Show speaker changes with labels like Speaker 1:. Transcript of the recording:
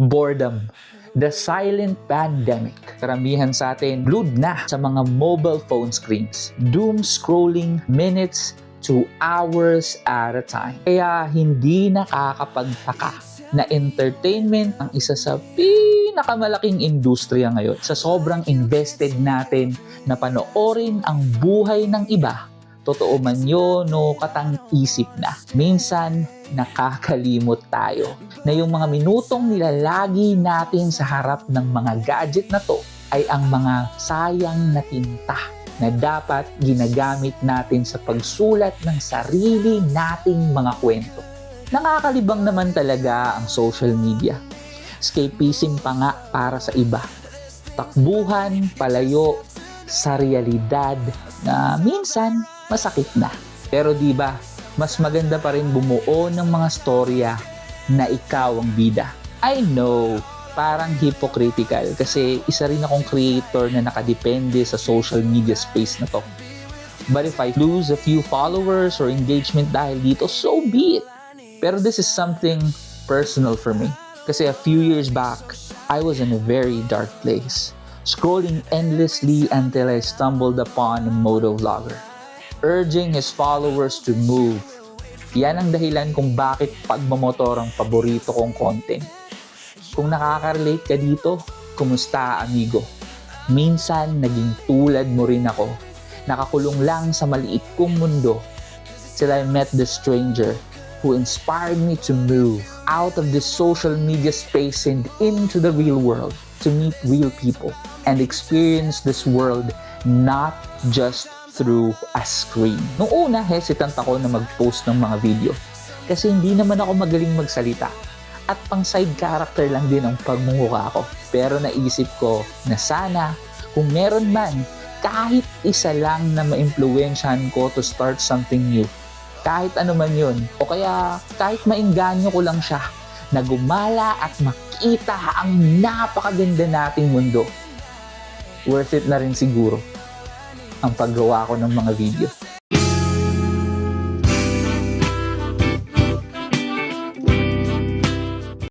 Speaker 1: Boredom. The silent pandemic. Karamihan sa atin glued na sa mga mobile phone screens. Doom scrolling minutes to hours at a time. Kaya hindi nakakapagtaka na entertainment ang isa sa pinakamalaking industriya ngayon. Sa sobrang invested natin na panoorin ang buhay ng iba, totoo man yun o katang-isip na. Minsan, nakakalimot tayo na yung mga minutong nilalagi natin sa harap ng mga gadget na to ay ang mga sayang na tinta na dapat ginagamit natin sa pagsulat ng sarili nating mga kwento. Nakakalibang naman talaga ang social media. Escapism pa nga para sa iba. Takbuhan, palayo sa realidad na minsan masakit na. Pero di ba, mas maganda pa rin bumuo ng mga storya na ikaw ang bida. I know, parang hypocritical kasi isa rin akong creator na nakadepende sa social media space na to. But if I lose a few followers or engagement dahil dito, so be it. Pero this is something personal for me. Kasi a few years back, I was in a very dark place. Scrolling endlessly until I stumbled upon a motovlogger, urging his followers to move. Yan ang dahilan kung bakit pagmamotor ang paborito kong content. Kung nakaka-relate ka dito, kumusta amigo? Minsan naging tulad mo rin ako. Nakakulong lang sa maliit kong mundo. Till I met this stranger who inspired me to move out of this social media space and into the real world, to meet real people and experience this world not just through a screen. Noong una, hesitant ako na mag-post ng mga video kasi hindi naman ako magaling magsalita at pang side character lang din ang pagmumukha ko. Pero naisip ko na sana kung meron man kahit isa lang na ma-impluwensyahan ko to start something new, kahit ano man yun, o kaya kahit maingganyo ko lang siya na gumala at makita ang napakaganda nating mundo, worth it na rin siguro ang paggawa ko ng mga video.